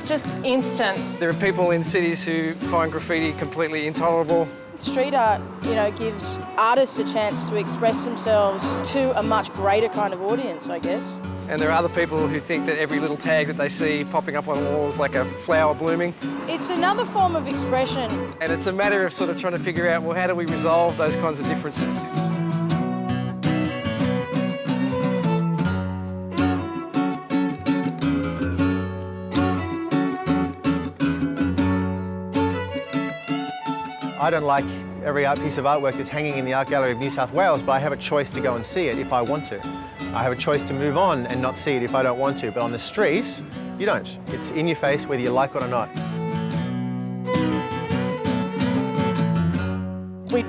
It's just instant. There are people in cities who find graffiti completely intolerable. Street art, gives artists a chance to express themselves to a much greater kind of audience, I guess. And there are other people who think that every little tag that they see popping up on a wall is like a flower blooming. It's another form of expression. And it's a matter of sort of trying to figure out, well, how do we resolve those kinds of differences? I don't like every piece of artwork that's hanging in the Art Gallery of New South Wales, but I have a choice to go and see it if I want to. I have a choice to move on and not see it if I don't want to, but on the street, you don't. It's in your face whether you like it or not.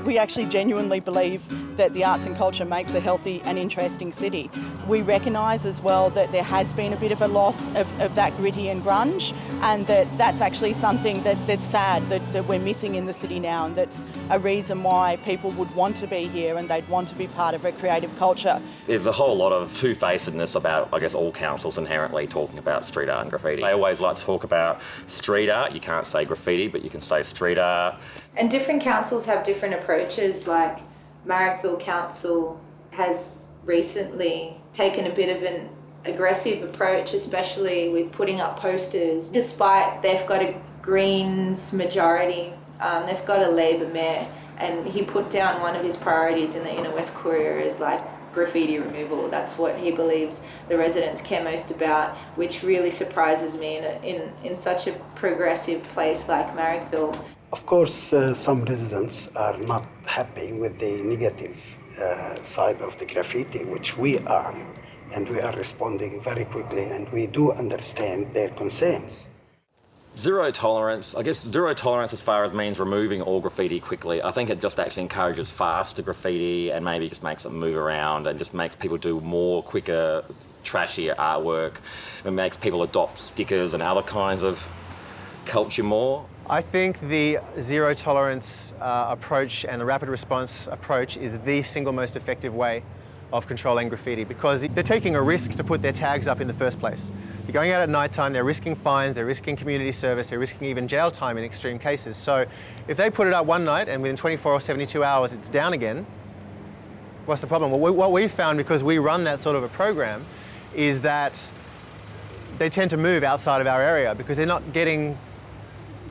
We actually genuinely believe that the arts and culture makes a healthy and interesting city. We recognise as well that there has been a bit of a loss of that gritty and grunge, and that's actually something that's sad that we're missing in the city now, and that's a reason why people would want to be here and they'd want to be part of a creative culture. There's a whole lot of two-facedness about, I guess, all councils inherently talking about street art and graffiti. They always like to talk about street art. You can't say graffiti, but you can say street art. And different councils have different approaches, like Marrickville Council has recently taken a bit of an aggressive approach, especially with putting up posters. Despite they've got a Greens majority, they've got a Labor mayor, and he put down one of his priorities in the Inner West Courier as like graffiti removal. That's what he believes the residents care most about, which really surprises me in such a progressive place like Marrickville. Of course, some residents are not happy with the negative side of the graffiti, which we are, and we are responding very quickly, and we do understand their concerns. Zero tolerance, I guess zero tolerance as far as means removing all graffiti quickly. I think it just actually encourages faster graffiti and maybe just makes it move around and just makes people do more quicker, trashier artwork. It makes people adopt stickers and other kinds of culture more. I think the zero tolerance approach and the rapid response approach is the single most effective way of controlling graffiti, because they're taking a risk to put their tags up in the first place. They're going out at night time, they're risking fines, they're risking community service, they're risking even jail time in extreme cases. So if they put it up one night and within 24 or 72 hours it's down again, what's the problem? Well, what we've found, because we run that sort of a program, is that they tend to move outside of our area because they're not getting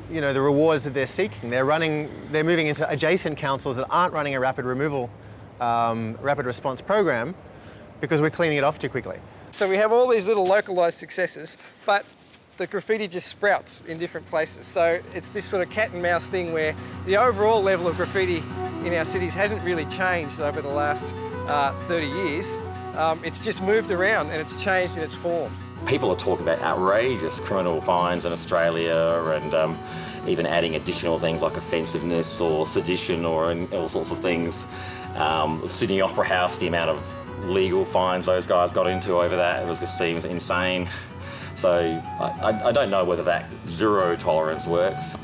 the rewards that they're seeking. They're moving into adjacent councils that aren't running a rapid response program because we're cleaning it off too quickly. So we have all these little localised successes, but the graffiti just sprouts in different places. So it's this sort of cat and mouse thing where the overall level of graffiti in our cities hasn't really changed over the last 30 years. It's just moved around and it's changed in its forms. People are talking about outrageous criminal fines in Australia and even adding additional things like offensiveness or sedition or all sorts of things. Sydney Opera House, the amount of legal fines those guys got into over that, just seems insane. So I don't know whether that zero tolerance works.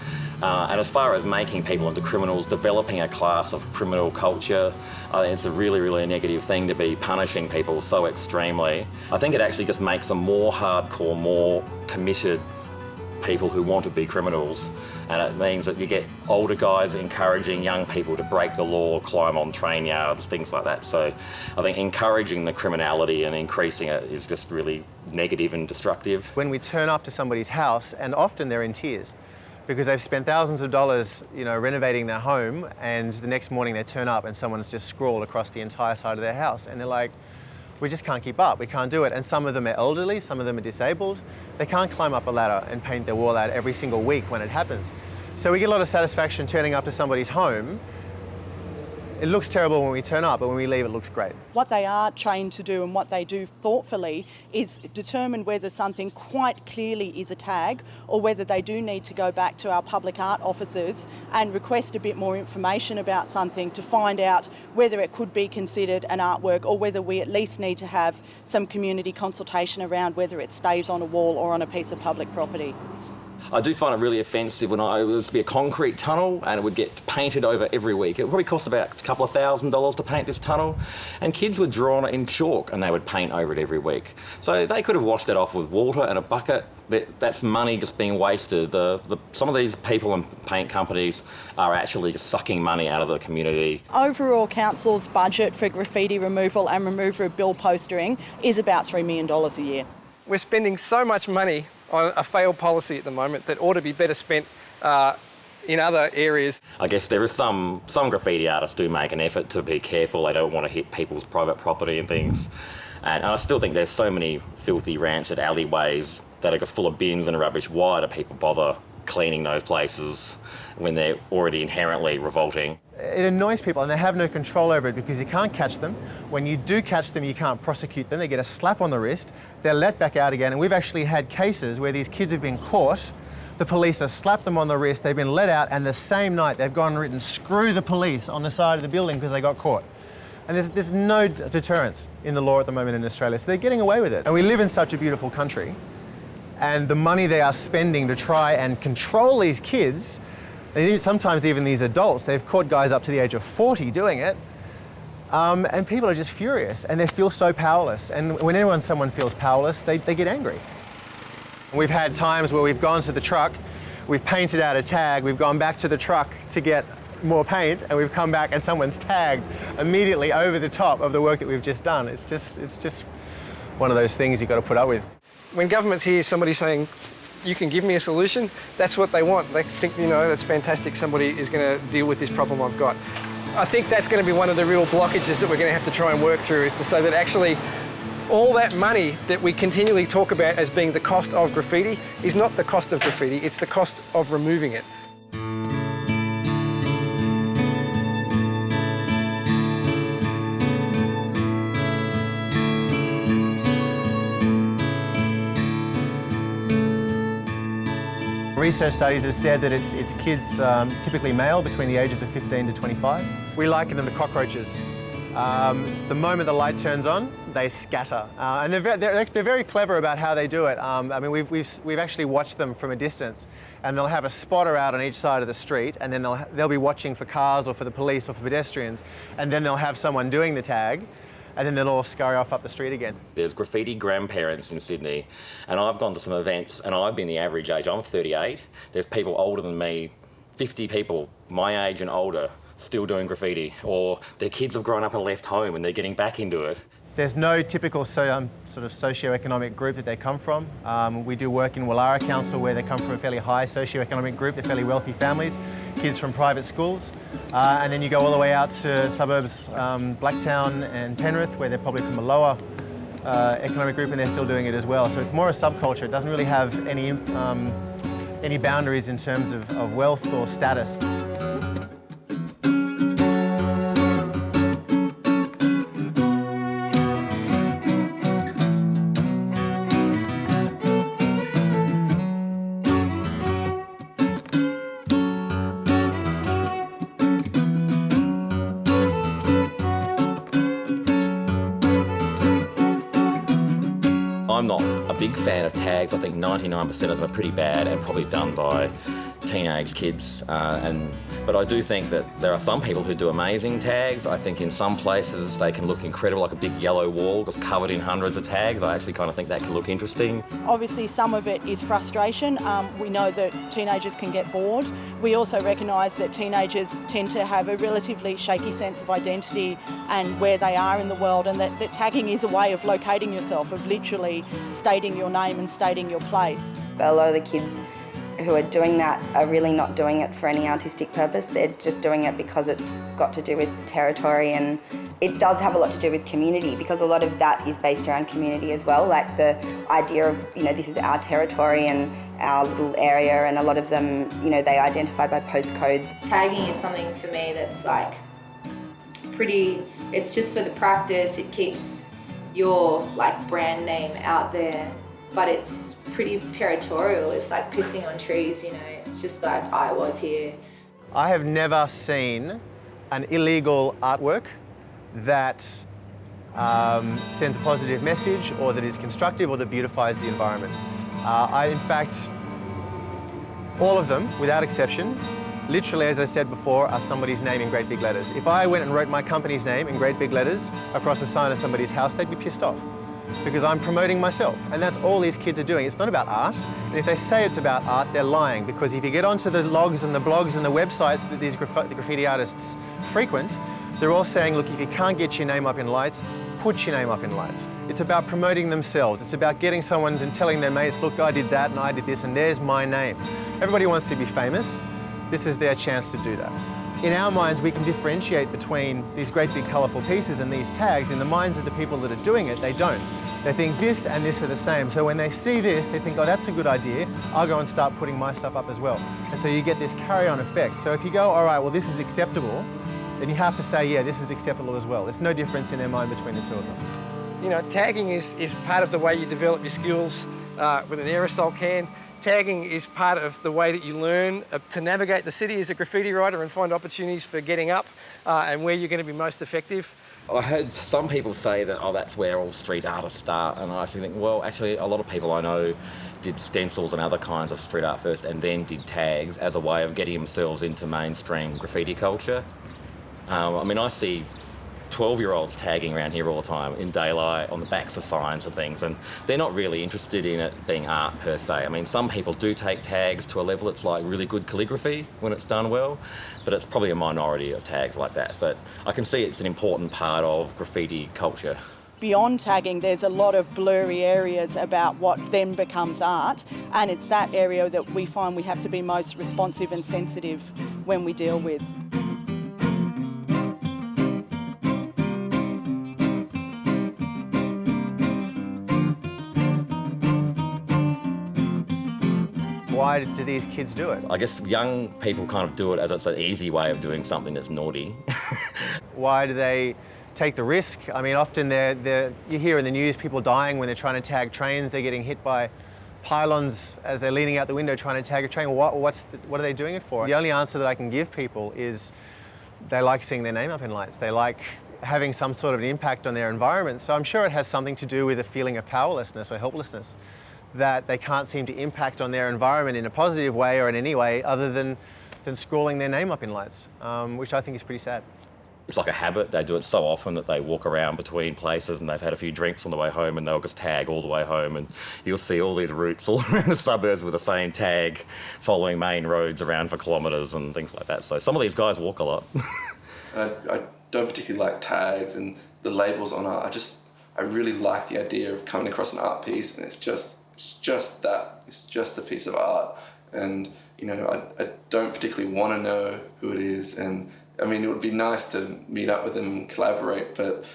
And as far as making people into criminals, developing a class of criminal culture, I think it's a really, really negative thing to be punishing people so extremely. I think it actually just makes them more hardcore, more committed people who want to be criminals. And it means that you get older guys encouraging young people to break the law, climb on train yards, things like that. So I think encouraging the criminality and increasing it is just really negative and destructive. When we turn up to somebody's house, and often they're in tears, because they've spent thousands of dollars, renovating their home, and the next morning they turn up and someone's just scrawled across the entire side of their house, and they're like, we just can't keep up, we can't do it. And some of them are elderly, some of them are disabled. They can't climb up a ladder and paint their wall out every single week when it happens. So we get a lot of satisfaction turning up to somebody's home. It looks terrible when we turn up, but when we leave, it looks great. What they are trained to do and what they do thoughtfully is determine whether something quite clearly is a tag or whether they do need to go back to our public art officers and request a bit more information about something to find out whether it could be considered an artwork or whether we at least need to have some community consultation around whether it stays on a wall or on a piece of public property. I do find it really offensive when it was to be a concrete tunnel and it would get painted over every week. It would probably cost about a couple of $1,000s to paint this tunnel, and kids would draw on it in chalk and they would paint over it every week. So they could have washed it off with water and a bucket. That's money just being wasted. Some of these people and paint companies are actually just sucking money out of the community. Overall, council's budget for graffiti removal and removal of bill postering is about $3 million a year. We're spending so much money on a failed policy at the moment that ought to be better spent in other areas. I guess there is some graffiti artists do make an effort to be careful. They don't want to hit people's private property and things. And I still think there's so many filthy, rancid alleyways that are just full of bins and rubbish. Why do people bother cleaning those places when they're already inherently revolting? It annoys people and they have no control over it because you can't catch them. When you do catch them, you can't prosecute them. They get a slap on the wrist, they're let back out again. And we've actually had cases where these kids have been caught, the police have slapped them on the wrist, they've been let out, and the same night they've gone and written "screw the police" on the side of the building because they got caught. And there's no deterrence in the law at the moment in Australia, so they're getting away with it. And we live in such a beautiful country, and the money they are spending to try and control these kids, and sometimes even these adults, they've caught guys up to the age of 40 doing it, and people are just furious and they feel so powerless. And whenever someone feels powerless, they get angry. We've had times where we've gone to the truck, we've painted out a tag, we've gone back to the truck to get more paint, and we've come back and someone's tagged immediately over the top of the work that we've just done. It's just one of those things you've got to put up with. When governments hear somebody saying, "You can give me a solution," that's what they want. They think, that's fantastic, somebody is going to deal with this problem I've got. I think that's going to be one of the real blockages that we're going to have to try and work through, is to say that actually all that money that we continually talk about as being the cost of graffiti is not the cost of graffiti, it's the cost of removing it. Research studies have said that it's kids, typically male, between the ages of 15 to 25. We liken them to cockroaches. The moment the light turns on, they scatter. And they're very clever about how they do it. I mean, we've actually watched them from a distance, and they'll have a spotter out on each side of the street, and then they'll be watching for cars or for the police or for pedestrians, and then they'll have someone doing the tag, and then they'll all scurry off up the street again. There's graffiti grandparents in Sydney, and I've gone to some events, and I've been the average age. I'm 38. There's people older than me, 50 people, my age and older, still doing graffiti, or their kids have grown up and left home and they're getting back into it. There's no typical sort of socio-economic group that they come from. We do work in Wallara Council where they come from a fairly high socio-economic group. They're fairly wealthy families, kids from private schools. And then you go all the way out to suburbs, Blacktown and Penrith, where they're probably from a lower economic group and they're still doing it as well. So it's more a subculture. It doesn't really have any boundaries in terms of wealth or status. I'm not a big fan of tags. I think 99% of them are pretty bad and probably done by teenage kids. But I do think that there are some people who do amazing tags. I think in some places they can look incredible, like a big yellow wall just covered in hundreds of tags. I actually kind of think that can look interesting. Obviously, some of it is frustration. We know that teenagers can get bored. We also recognise that teenagers tend to have a relatively shaky sense of identity and where they are in the world, and that tagging is a way of locating yourself, of literally stating your name and stating your place. A lot of the kids who are doing that are really not doing it for any artistic purpose. They're just doing it because it's got to do with territory, and it does have a lot to do with community, because a lot of that is based around community as well, like the idea of, this is our territory and our little area, and a lot of them, they identify by postcodes. Tagging is something for me that's like it's just for the practice. It keeps your brand name out there, but it's pretty territorial. It's like pissing on trees, it's just like, I was here. I have never seen an illegal artwork that sends a positive message, or that is constructive, or that beautifies the environment. In fact, All of them, without exception, literally, as I said before, are somebody's name in great big letters. If I went and wrote my company's name in great big letters across a sign of somebody's house, they'd be pissed off because I'm promoting myself. And that's all these kids are doing. It's not about art. And if they say it's about art, they're lying, because if you get onto the logs and the blogs and the websites that these the graffiti artists frequent, they're all saying, look, if you can't get your name up in lights, put your name up in lights. It's about promoting themselves. It's about getting someone and telling their mates, look, I did that and I did this and there's my name. Everybody wants to be famous. This is their chance to do that. In our minds, we can differentiate between these great big colourful pieces and these tags. In the minds of the people that are doing it, they don't. They think this and this are the same. So when they see this, they think, oh, that's a good idea. I'll go and start putting my stuff up as well. And so you get this carry-on effect. So if you go, all right, well, this is acceptable, then you have to say, yeah, this is acceptable as well. There's no difference in their mind between the two of them. You know, tagging is part of the way you develop your skills with an aerosol can. Tagging is part of the way that you learn to navigate the city as a graffiti writer and find opportunities for getting up and where you're going to be most effective. I heard some people say that, oh, that's where all street artists start, and I actually think, well, actually, a lot of people I know did stencils and other kinds of street art first and then did tags as a way of getting themselves into mainstream graffiti culture. I mean, I see 12-year-olds tagging around here all the time in daylight on the backs of signs and things, and they're not really interested in it being art per se. I mean, some people do take tags to a level it's like really good calligraphy when it's done well, but it's probably a minority of tags like that. But I can see it's an important part of graffiti culture. Beyond tagging, there's a lot of blurry areas about what then becomes art, and it's that area that we find we have to be most responsive and sensitive when we deal with. Why do these kids do it? I guess young people kind of do it as it's an easy way of doing something that's naughty. Why do they take the risk? I mean, often you hear in the news people dying when they're trying to tag trains. They're getting hit by pylons as they're leaning out the window trying to tag a train. What are they doing it for? The only answer that I can give people is they like seeing their name up in lights. They like having some sort of an impact on their environment. So I'm sure it has something to do with a feeling of powerlessness or helplessness, that they can't seem to impact on their environment in a positive way or in any way other than scrawling their name up in lights, which I think is pretty sad. It's like a habit. They do it so often that they walk around between places and they've had a few drinks on the way home and they'll just tag all the way home, and you'll see all these routes all around the suburbs with the same tag following main roads around for kilometres and things like that. So some of these guys walk a lot. I don't particularly like tags and the labels on art. I really like the idea of coming across an art piece and it's just a piece of art, and you know, I don't particularly want to know who it is, and I mean, it would be nice to meet up with them and collaborate, but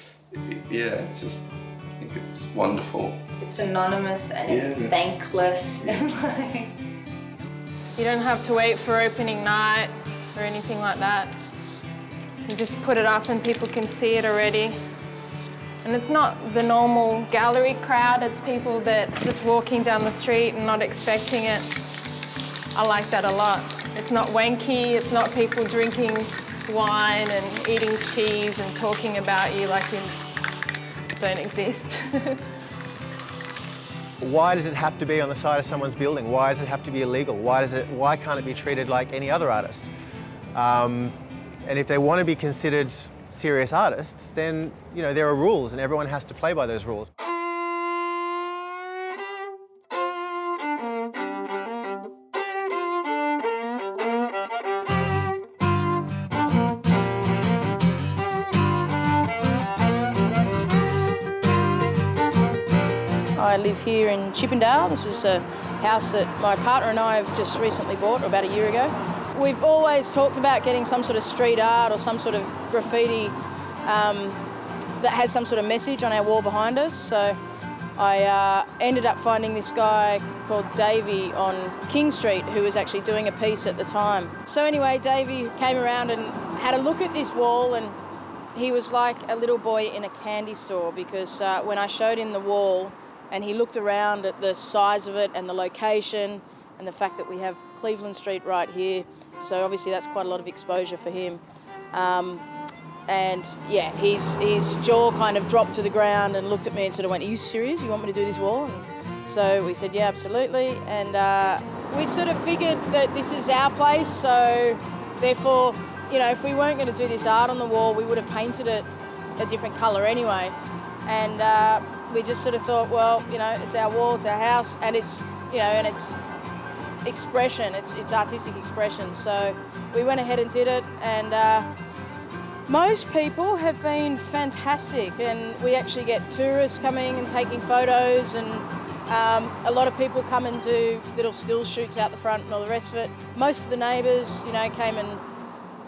yeah, it's just, I think it's wonderful. It's anonymous and it's thankless. And like, you don't have to wait for opening night or anything like that. You just put it up and people can see it already. And it's not the normal gallery crowd, it's people that just walking down the street and not expecting it. I like that a lot. It's not wanky, it's not people drinking wine and eating cheese and talking about you like you don't exist. Why does it have to be on the side of someone's building? Why does it have to be illegal? Why can't it be treated like any other artist? And if they want to be considered serious artists, then you know there are rules and everyone has to play by those rules. I live here in Chippendale. This is a house that my partner and I have just recently bought about a year ago. We've always talked about getting some sort of street art or some sort of graffiti that has some sort of message on our wall behind us. So I ended up finding this guy called Davey on King Street who was actually doing a piece at the time. So anyway, Davey came around and had a look at this wall, and he was like a little boy in a candy store, because when I showed him the wall and he looked around at the size of it and the location and the fact that we have Cleveland Street right here, so obviously that's quite a lot of exposure for him. And yeah, his jaw kind of dropped to the ground and looked at me and sort of went, "Are you serious? You want me to do this wall?" And so we said, "Yeah, absolutely." And We sort of figured that this is our place, so therefore, you know, if we weren't going to do this art on the wall, we would have painted it a different colour anyway. And we just sort of thought, well, you know, it's our wall, it's our house, and it's, you know, and it's expression, it's artistic expression. So we went ahead and did it, and most people have been fantastic, and we actually get tourists coming and taking photos, and a lot of people come and do little still shoots out the front and all the rest of it. Most of the neighbours, you know, came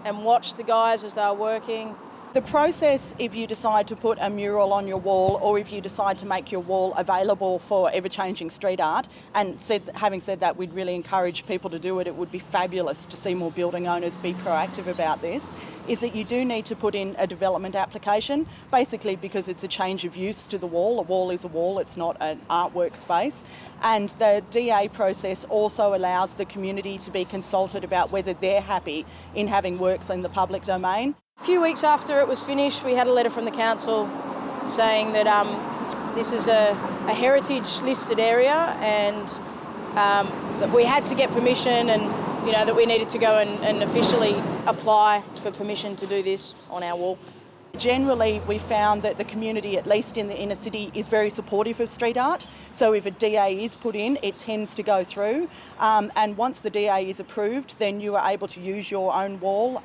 and watched the guys as they were working. The process, if you decide to put a mural on your wall, or if you decide to make your wall available for ever-changing street art, and having said that, we'd really encourage people to do it. It would be fabulous to see more building owners be proactive about this, is that you do need to put in a development application, basically because it's a change of use to the wall. A wall is a wall, it's not an artwork space. And the DA process also allows the community to be consulted about whether they're happy in having works in the public domain. A few weeks after it was finished, we had a letter from the council saying that this is a heritage listed area, and that we had to get permission, and you know that we needed to go and officially apply for permission to do this on our wall. Generally, we found that the community, at least in the inner city, is very supportive of street art. So if a DA is put in, it tends to go through. And once the DA is approved, then you are able to use your own wall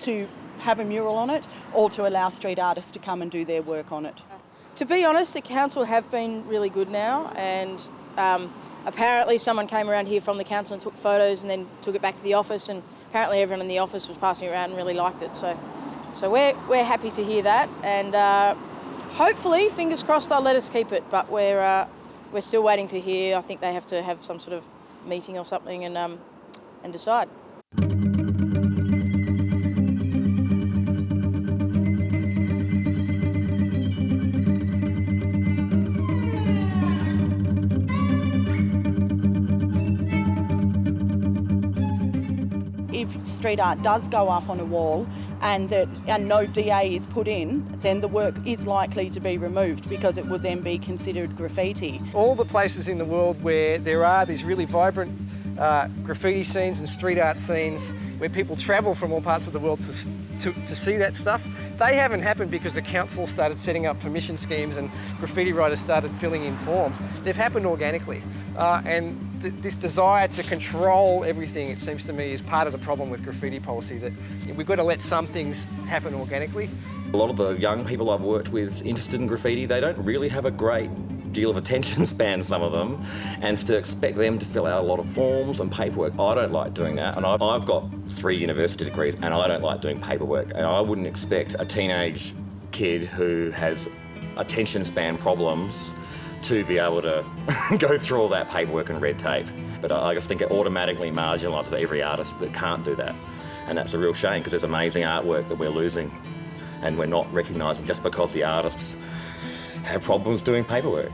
to have a mural on it, or to allow street artists to come and do their work on it. To be honest, the council have been really good now, and apparently someone came around here from the council and took photos and then took it back to the office, and apparently everyone in the office was passing around and really liked it. So we're happy to hear that, and hopefully, fingers crossed, they'll let us keep it. But we're still waiting to hear. I think they have to have some sort of meeting or something and decide. If street art does go up on a wall and no DA is put in, then the work is likely to be removed because it would then be considered graffiti. All the places in the world where there are these really vibrant graffiti scenes and street art scenes, where people travel from all parts of the world to see that stuff, they haven't happened because the council started setting up permission schemes and graffiti writers started filling in forms. They've happened organically. And this desire to control everything, it seems to me, is part of the problem with graffiti policy, that we've got to let some things happen organically. A lot of the young people I've worked with interested in graffiti, they don't really have a great deal of attention span, some of them, and to expect them to fill out a lot of forms and paperwork, I don't like doing that. And I've got 3 university degrees and I don't like doing paperwork, and I wouldn't expect a teenage kid who has attention span problems to be able to go through all that paperwork and red tape. But I just think it automatically marginalises every artist that can't do that. And that's a real shame, because there's amazing artwork that we're losing and we're not recognising just because the artists have problems doing paperwork.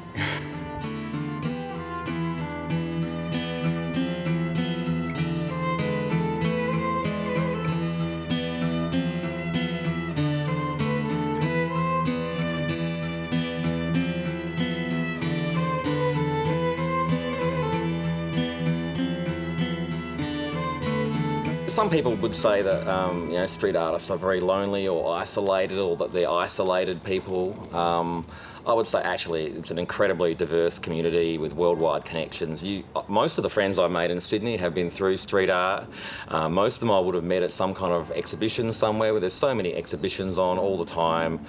Some people would say that street artists are very lonely or isolated, or that they're isolated people. I would say actually it's an incredibly diverse community with worldwide connections. Most of the friends I've made in Sydney have been through street art. Most of them I would have met at some kind of exhibition somewhere, where there's so many exhibitions on all the time.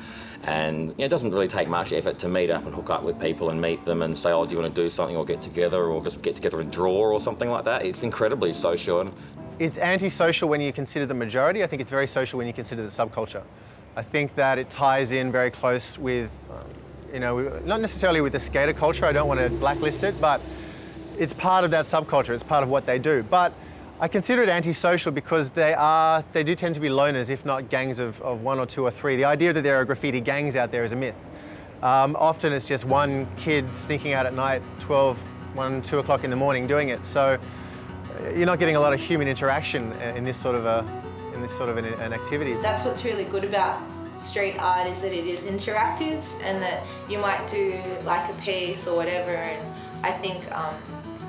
And it doesn't really take much effort to meet up and hook up with people and meet them and say, oh, do you want to do something, or get together, or just get together and draw or something like that. It's incredibly social. It's antisocial when you consider the majority. I think it's very social when you consider the subculture. I think that it ties in very close with, not necessarily with the skater culture. I don't want to blacklist it, but it's part of that subculture. It's part of what they do. But I consider it antisocial because they do tend to be loners, if not gangs of 1 or 2 or 3. The idea that there are graffiti gangs out there is a myth. Often it's just one kid sneaking out at night, 1, 2 o'clock in the morning doing it. So you're not getting a lot of human interaction in this sort of an activity. That's what's really good about street art, is that it is interactive, and that you might do like a piece or whatever, and I think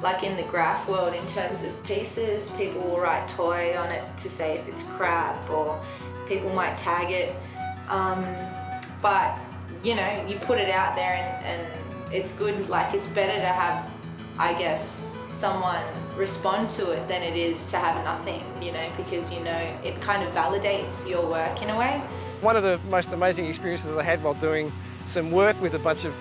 like in the graph world in terms of pieces. People will write toy on it to say if it's crap, or people might tag it. But you know, you put it out there and it's good. Like, it's better to have, I guess, someone respond to it than it is to have nothing, you know, because, you know, it kind of validates your work in a way. One of the most amazing experiences I had while doing some work with a bunch of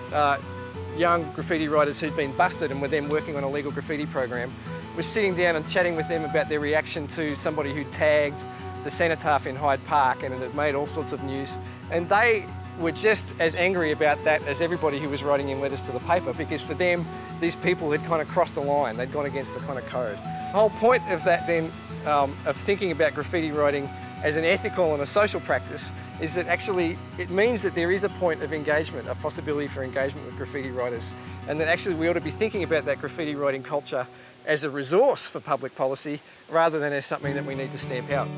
young graffiti writers who'd been busted and were then working on a legal graffiti program was sitting down and chatting with them about their reaction to somebody who tagged the cenotaph in Hyde Park, and it had made all sorts of news. And they were just as angry about that as everybody who was writing in letters to the paper, because for them, these people had kind of crossed the line. They'd gone against the kind of code. The whole point of that then, of thinking about graffiti writing as an ethical and a social practice, is that actually it means that there is a point of engagement, a possibility for engagement with graffiti writers, and that actually we ought to be thinking about that graffiti writing culture as a resource for public policy rather than as something that we need to stamp out.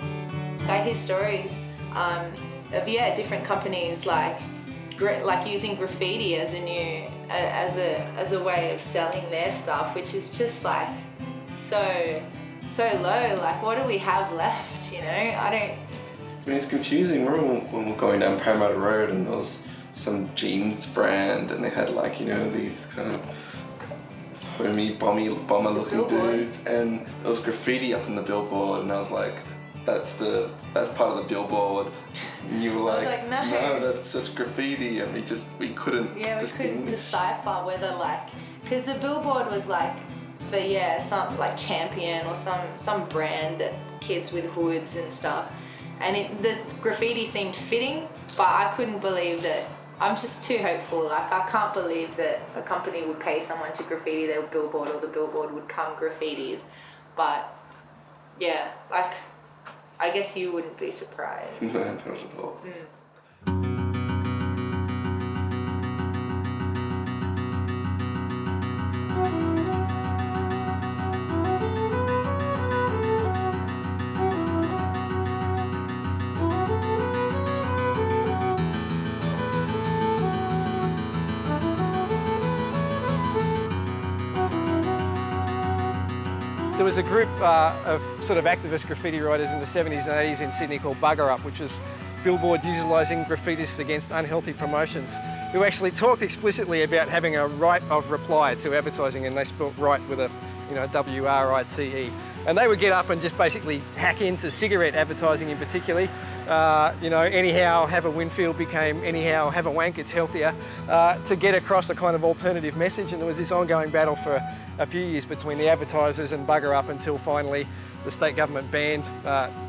I hear stories of different companies like using graffiti as a new as a way of selling their stuff, which is just like so low. Like, what do we have left? You know, I mean, it's confusing. Remember when we were going down Parramatta Road and there was some jeans brand and they had, like, you know, these kind of homey, bomber looking dudes, and there was graffiti up in the billboard, and I was like, that's part of the billboard. And you were like, no, that's just graffiti, and we couldn't distinguish. We couldn't decipher whether, like, because the billboard was like for some like Champion or some brand that kids with hoods and stuff, and the graffiti seemed fitting, but I couldn't believe that. I'm just too hopeful. Like, I can't believe that a company would pay someone to graffiti their billboard, or the billboard would come graffitied. But yeah, like, I guess you wouldn't be surprised. No, not at all. There was a group of sort of activist graffiti writers in the 70s and 80s in Sydney called Bugger Up, which was billboard utilising graffitists against unhealthy promotions, who actually talked explicitly about having a right of reply to advertising, and they spelt right with a, you know, W-R-I-T-E. And they would get up and just basically hack into cigarette advertising in particular. You know, anyhow, have a Winfield became anyhow, have a wank, it's healthier, to get across a kind of alternative message. And there was this ongoing battle for a few years between the advertisers and Bugger Up, until finally the state government banned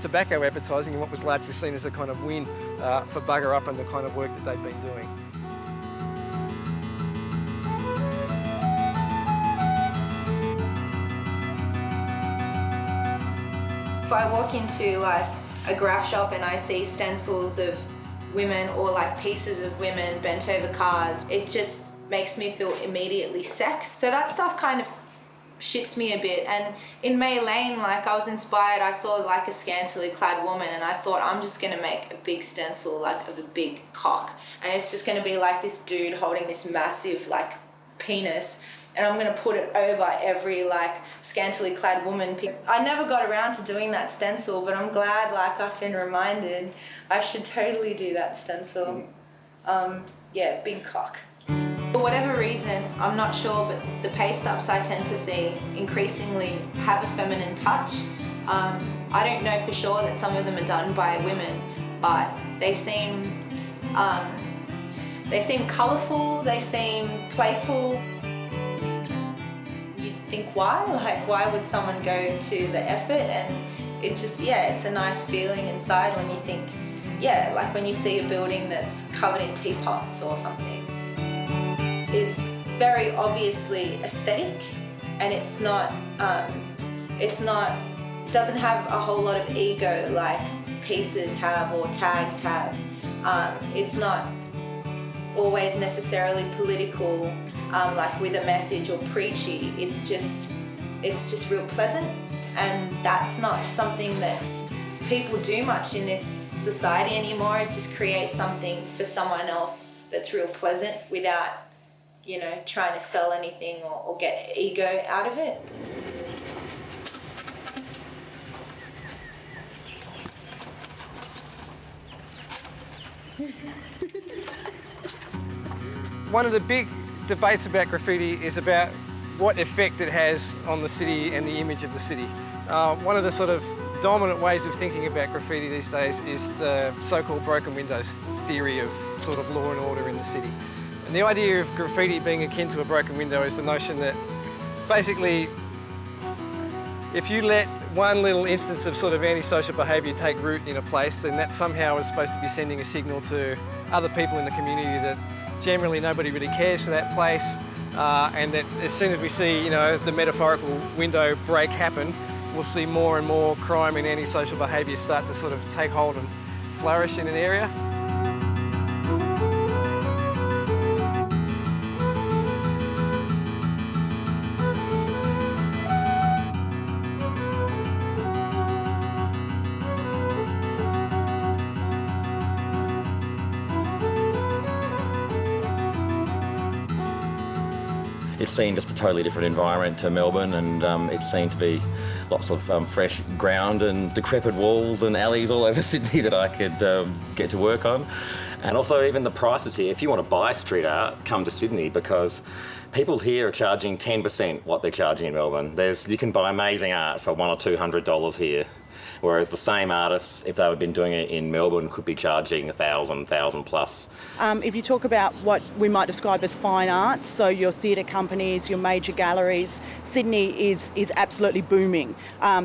tobacco advertising, in what was largely seen as a kind of win for Bugger Up and the kind of work that they've been doing. If I walk into like a graph shop and I see stencils of women or like pieces of women bent over cars, it just makes me feel immediately sexed. So that stuff kind of shits me a bit. And in May Lane, like, I was inspired. I saw like a scantily clad woman, and I thought, I'm just gonna make a big stencil like of a big cock, and it's just gonna be like this dude holding this massive like penis, and I'm gonna put it over every like scantily clad woman. I never got around to doing that stencil, but I'm glad, like, I've been reminded I should totally do that stencil. Yeah, big cock. For whatever reason, I'm not sure, but the paste ups I tend to see increasingly have a feminine touch. I don't know for sure that some of them are done by women, but they seem colourful, they seem playful. You'd think, why? Like, why would someone go to the effort? And it just, it's a nice feeling inside when you think, like when you see a building that's covered in teapots or something. It's very obviously aesthetic, and it's not, doesn't have a whole lot of ego like pieces have or tags have. It's not always necessarily political, like with a message or preachy. It's just real pleasant, and that's not something that people do much in this society anymore, is just create something for someone else that's real pleasant without you know, trying to sell anything or get ego out of it. One of the big debates about graffiti is about what effect it has on the city and the image of the city. One of the sort of dominant ways of thinking about graffiti these days is the so-called broken windows theory of sort of law and order in the city. And the idea of graffiti being akin to a broken window is the notion that basically if you let one little instance of sort of antisocial behaviour take root in a place, then that somehow is supposed to be sending a signal to other people in the community that generally nobody really cares for that place, and that as soon as we see, you know, the metaphorical window break happen, we'll see more and more crime and antisocial behaviour start to sort of take hold and flourish in an area. It's seen just a totally different environment to Melbourne, and it's seen to be lots of fresh ground and decrepit walls and alleys all over Sydney that I could get to work on. And also even the prices here. If you want to buy street art, come to Sydney, because people here are charging 10% what they're charging in Melbourne. You can buy amazing art for $100 or $200 here. Whereas the same artists, if they had been doing it in Melbourne, could be charging $1,000 plus. If you talk about what we might describe as fine arts, so your theatre companies, your major galleries, Sydney is absolutely booming.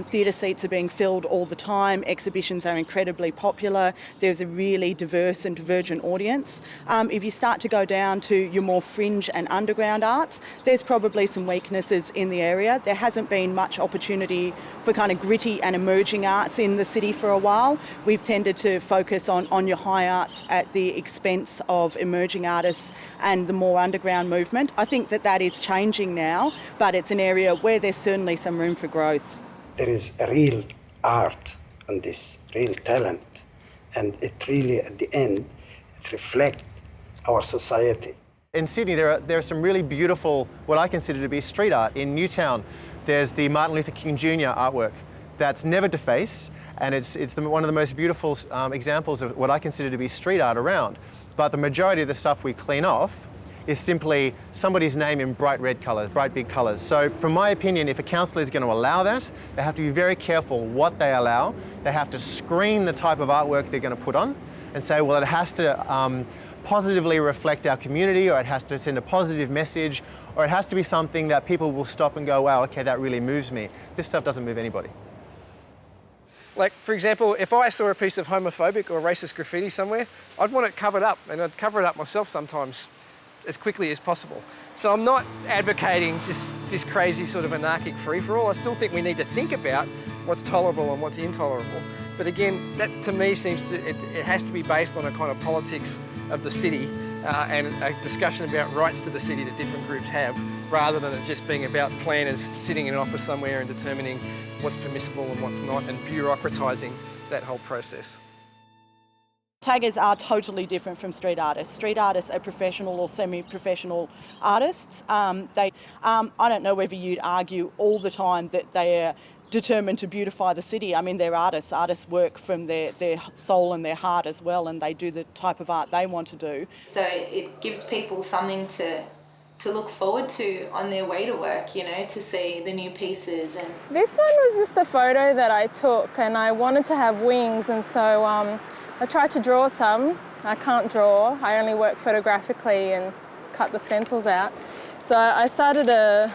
Theatre seats are being filled all the time, exhibitions are incredibly popular, there's a really diverse and divergent audience. If you start to go down to your more fringe and underground arts, there's probably some weaknesses in the area. There hasn't been much opportunity for kind of gritty and emerging arts in the city for a while. We've tended to focus on your high arts at the expense of emerging artists and the more underground movement. I think that is changing now, but it's an area where there's certainly some room for growth. There is a real art on this, real talent, and it really, at the end, it reflects our society. In Sydney, there are some really beautiful, what I consider to be street art. In Newtown, there's the Martin Luther King Jr. artwork that's never defaced, and it's one of the most beautiful examples of what I consider to be street art around. But the majority of the stuff we clean off is simply somebody's name in bright red colours, bright big colours. So from my opinion, if a council is going to allow that, they have to be very careful what they allow. They have to screen the type of artwork they're going to put on and say, well, it has to positively reflect our community, or it has to send a positive message, or it has to be something that people will stop and go, wow, okay, that really moves me. This stuff doesn't move anybody. Like, for example, if I saw a piece of homophobic or racist graffiti somewhere, I'd want it covered up, and I'd cover it up myself sometimes as quickly as possible. So I'm not advocating just this crazy sort of anarchic free-for-all. I still think we need to think about what's tolerable and what's intolerable. But again, that to me seems it has to be based on a kind of politics of the city and a discussion about rights to the city that different groups have, rather than it just being about planners sitting in an office somewhere and determining what's permissible and what's not, and bureaucratising that whole process. Taggers are totally different from street artists. Street artists are professional or semi-professional artists. I don't know whether you'd argue all the time that they are determined to beautify the city. I mean, they're artists. Artists work from their soul and their heart as well, and they do the type of art they want to do. So it gives people something to look forward to on their way to work, you know, to see the new pieces. And this one was just a photo that I took, and I wanted to have wings, and so I tried to draw some. I can't draw. I only work photographically and cut the stencils out. So I started a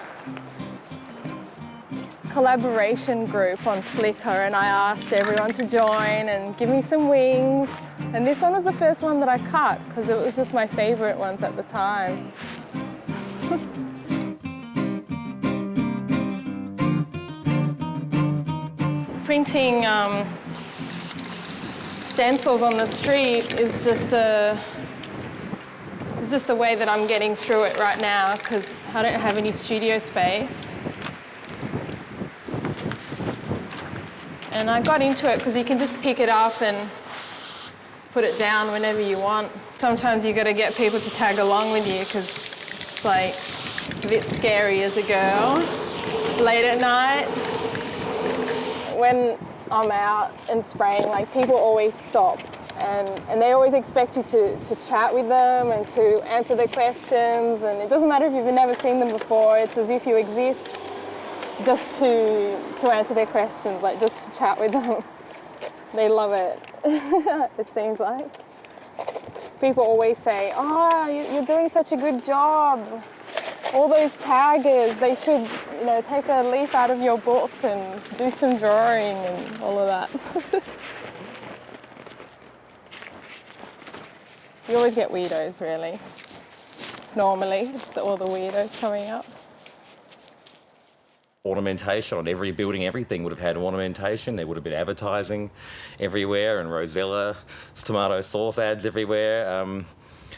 collaboration group on Flickr, and I asked everyone to join and give me some wings. And this one was the first one that I cut because it was just my favourite ones at the time. Printing stencils on the street is just a way that I'm getting through it right now because I don't have any studio space. And I got into it because you can just pick it up and put it down whenever you want. Sometimes you've got to get people to tag along with you because like a bit scary as a girl. Late at night, when I'm out and spraying, like people always stop and they always expect you to chat with them and to answer their questions, and it doesn't matter if you've never seen them before, it's as if you exist just to answer their questions, like just to chat with them. They love it, it seems like. People always say, oh, you're doing such a good job. All those taggers, they should, take a leaf out of your book and do some drawing and all of that. You always get weirdos, really. Normally, it's all the weirdos coming up. Ornamentation on every building, everything would have had ornamentation. There would have been advertising everywhere and Rosella tomato sauce ads everywhere.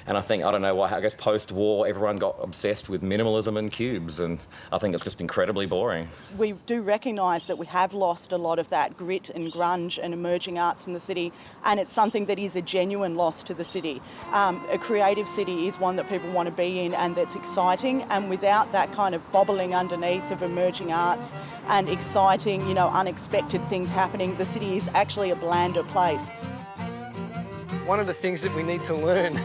And I think, I don't know why, I guess post-war everyone got obsessed with minimalism and cubes, and I think it's just incredibly boring. We do recognise that we have lost a lot of that grit and grunge and emerging arts in the city, and it's something that is a genuine loss to the city. A creative city is one that people want to be in and that's exciting, and without that kind of bobbling underneath of emerging arts and exciting, unexpected things happening, the city is actually a blander place. One of the things that we need to learn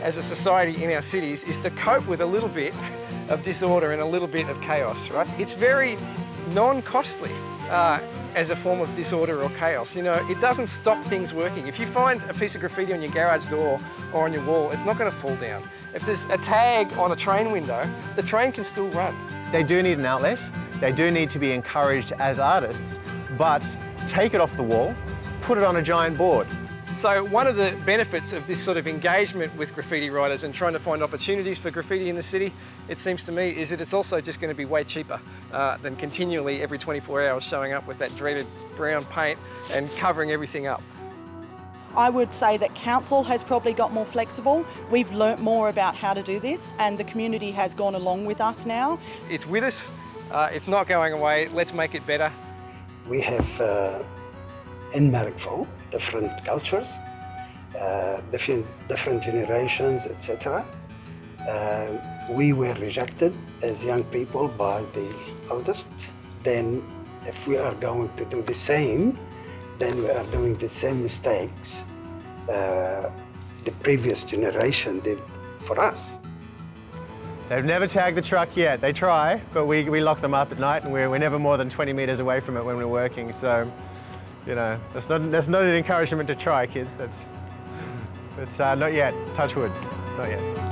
as a society in our cities is to cope with a little bit of disorder and a little bit of chaos, right? It's very non-costly as a form of disorder or chaos. It doesn't stop things working. If you find a piece of graffiti on your garage door or on your wall, it's not going to fall down. If there's a tag on a train window, the train can still run. They do need an outlet. They do need to be encouraged as artists, but take it off the wall, put it on a giant board. So one of the benefits of this sort of engagement with graffiti writers and trying to find opportunities for graffiti in the city, it seems to me, is that it's also just going to be way cheaper than continually every 24 hours showing up with that dreaded brown paint and covering everything up. I would say that council has probably got more flexible. We've learnt more about how to do this, and the community has gone along with us now. It's with us, it's not going away, let's make it better. We have in Marrickville different cultures, different generations, etc. We were rejected as young people by the eldest. Then if we are going to do the same, then we are doing the same mistakes the previous generation did for us. They've never tagged the truck yet. They try, but we lock them up at night, and we're never more than 20 metres away from it when we're working. So, that's not an encouragement to try, kids. That's not yet. Touch wood, not yet.